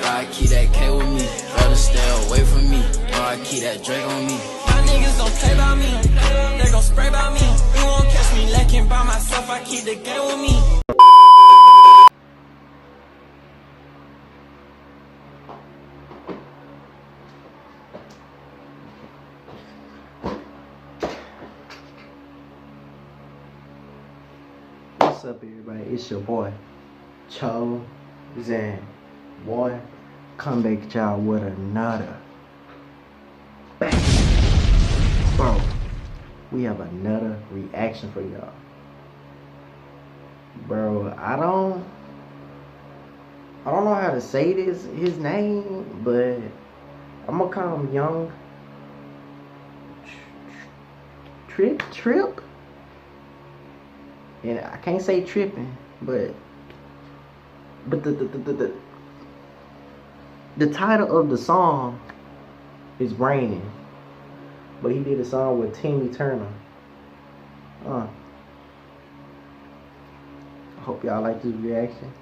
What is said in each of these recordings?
I keep that K with me, better stay away from me. I keep that Drake on me. My niggas don't play by me, they gon' spray by me. You won't catch me lacking by myself, I keep the game with me. What's up, everybody? It's your boy Chosen. Boy, come back at y'all with another bang. Bro, we have another reaction for y'all. Bro, I don't know how to say his name, but I'm gonna call him Young Tripp. And I can't say tripping, but the title of the song is Raining. But he did a song with Timmy Turner. I hope y'all like this reaction.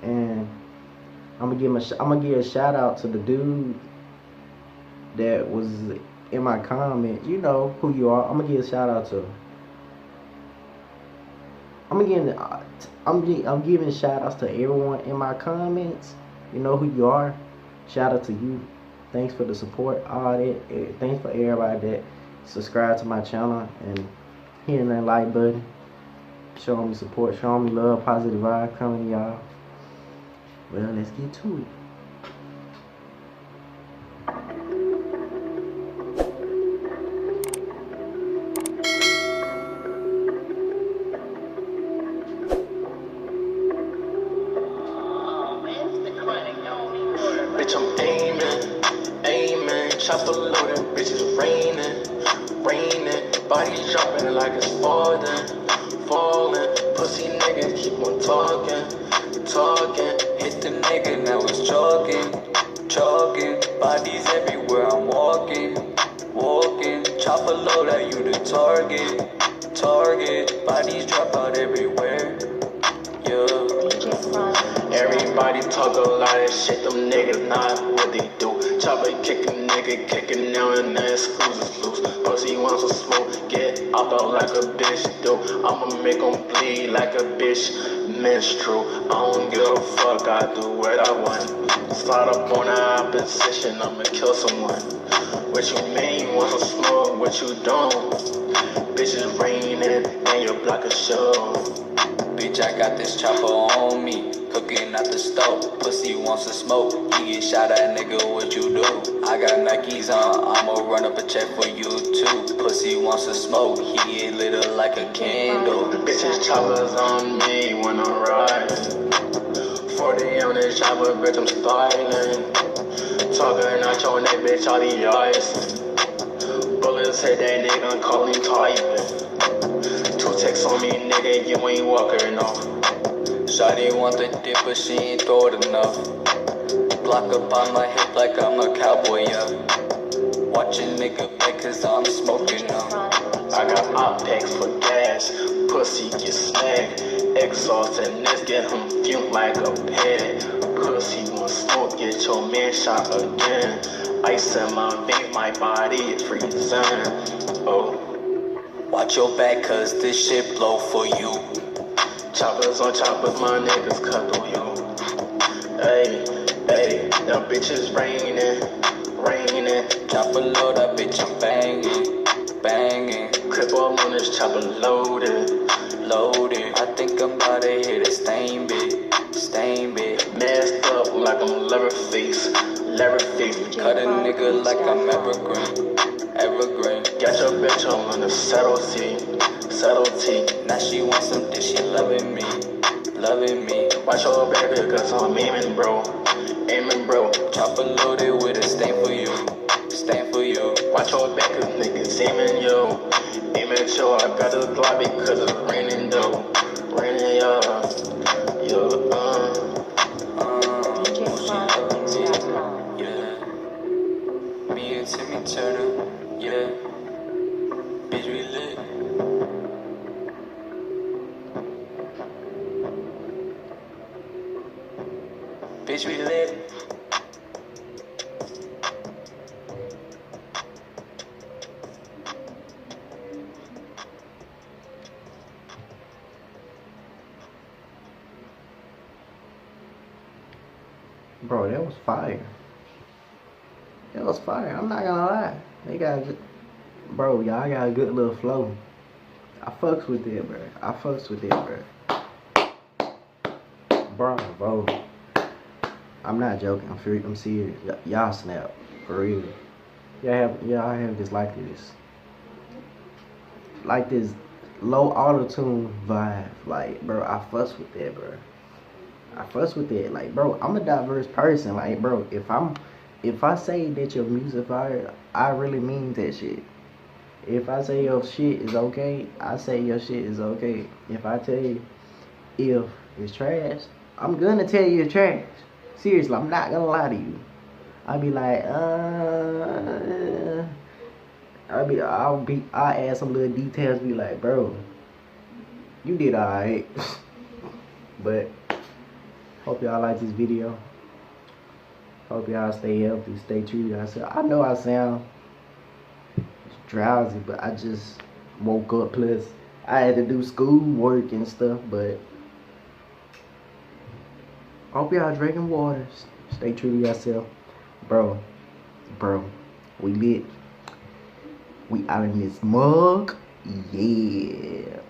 And I'm gonna give a shout out to the dude that was in my comment. You know who you are. I'm gonna give a shout out to. I'm giving shout outs to everyone in my comments. You know who you are. Shout out to you. Thanks for the support, all that. Thanks for everybody that subscribed to my channel and hitting that like button, showing me support, showing me love, positive vibe coming to y'all. Well, let's get to it. Bitch, I'm aiming, chopper loaded, bitch, it's raining, body dropping like it's falling, pussy nigga keep on talking, hit the nigga, now it's jogging, bodies everywhere, I'm walking, chopper loader, you the target, bodies drop out everywhere, yeah. Everybody talk a lot of shit, them niggas not what they do. Chopper kicking, nigga kicking now and then, exclusive loose. Pussy wants to smoke, get up out like a bitch do. I'ma make them bleed like a bitch menstrual. I don't give a fuck, I do what I want. Slide up on the opposition, I'ma kill someone. What you mean, you want some smoke, what you don't? Bitch, it's raining and your block is show. Bitch, I got this chopper on me, cooking out the stove. Pussy wants to smoke, he get shot at, nigga, what you do? I got Nikes on, I'ma run up a check for you too. Pussy wants to smoke, he get lit up like a candle. Bitches choppers on me when I'm riding. 40 on this chopper, bitch, I'm styling. Talking out your neck, bitch, all the ice. Bullets hit that nigga, I'm calling typing. 2 texts on me, nigga, you ain't walking off. Shawty want the dip, but she ain't throw it enough. Block up on my hip like I'm a cowboy, yeah. Watch a nigga back cause I'm smoking now. I got optics for gas, pussy get snagged. Exhaust and this get him fumed like a pig. Pussy want smoke, get your man shot again. Ice in my veins, my body is freezing. Oh. Watch your back cause this shit blow for you. Choppers on choppers, my niggas cut through you. Hey, the bitch is raining. Chopper load, that bitch I'm banging. Crip all on this chopper loaded. I think I'm about to hit a stain bit. Messed up like I'm Leatherface. Cut a nigga like I'm evergreen. Got your bitch on the subtlety. Now she wants some dish, she loving me. Watch your baby, cause I'm aiming, bro. Chopper loaded with a stain for you. Watch your back, cause niggas aiming, yo. I got a Glock because it's raining, though. Me and Timmy Turner, yeah. Bitch, we lit. Bitch, we lit. Bro, that was fire. That was fire. I'm not gonna lie. They got good. Bro, y'all got a good little flow. I fucks with it, bro. I fucks with it, bro. Bro. I'm not joking. I'm serious. Y'all snap. For real. Y'all have this like this. Like this low auto-tune vibe. Like, bro, I fucks with that, bro. I fuss with it. Like, bro, I'm a diverse person. Like, bro, if I say that your music fire, I really mean that shit. If I say your shit is okay, I say your shit is okay. If I tell you if it's trash, I'm gonna tell you it's trash. Seriously, I'm not gonna lie to you. I'll be like, I'll add some little details, be like, bro, you did alright. But hope y'all like this video. Hope y'all stay healthy, stay true to yourself. I know I sound drowsy, but I just woke up. Plus, I had to do school work and stuff. But hope y'all drinking water. Stay true to yourself, bro. We lit. We out in this mug, yeah.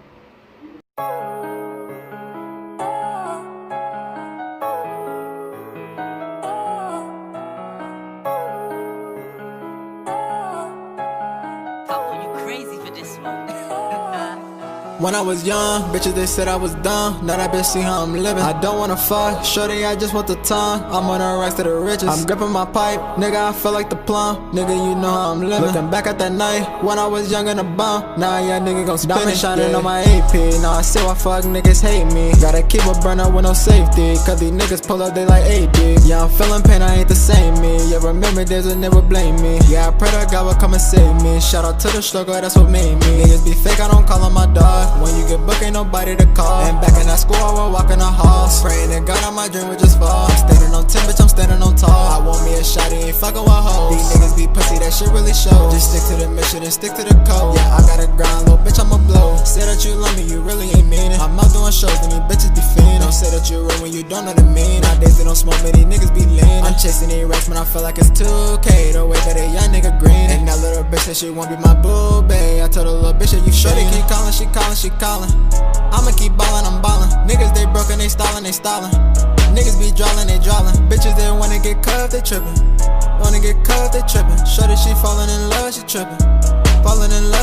When I was young, bitches they said I was dumb. Now that bitch see how I'm living. I don't wanna fuck, shorty, I just want the tongue. I'm on the rise to the riches. I'm gripping my pipe, nigga, I feel like the plum. Nigga, you know how I'm living. Looking back at that night, when I was young and a bum. Now yeah, nigga gon' spin it. Shining on my AP, now I see why fuck niggas hate me. Gotta keep a burner with no safety, cause these niggas pull up, they like AD. Yeah, I'm feeling pain, I ain't the same me. Yeah, remember days will never blame me. Yeah, I pray to God will come and save me. Shout out to the struggle, that's what made me. Niggas be fake, I don't call them my dog. When you get booked, ain't nobody to call. And back in that school, I would walk in the hall. Praying to God on my dream would just fall. I'm standing on 10, bitch, I'm standing on tall. I want me a shot, ain't fucking with hoes. These niggas be pussy, that shit really shows. Just stick to the mission and stick to the code. Yeah, I gotta grind, little bitch, I'ma blow. Say that you love me, you really ain't mean it. I'm out doing shows, and these bitches be fiending. Don't say that you real when you don't know the meaning. Nowadays they don't smoke, many niggas be leaning. I'm chasing these racks, man, I feel like it's 2K. The way that a young nigga green. And that little bitch said she won't be my boo, babe. I told the little bitch that you should. Shorty keep calling, she calling. I'ma keep ballin', I'm ballin'. Niggas they broken, they stallin'. Niggas be drawlin', they drawlin'. Bitches they wanna get cut, they trippin'. Wanna get cut, they trippin'. Shorty she fallin' in love, she trippin'. Fallin' in love.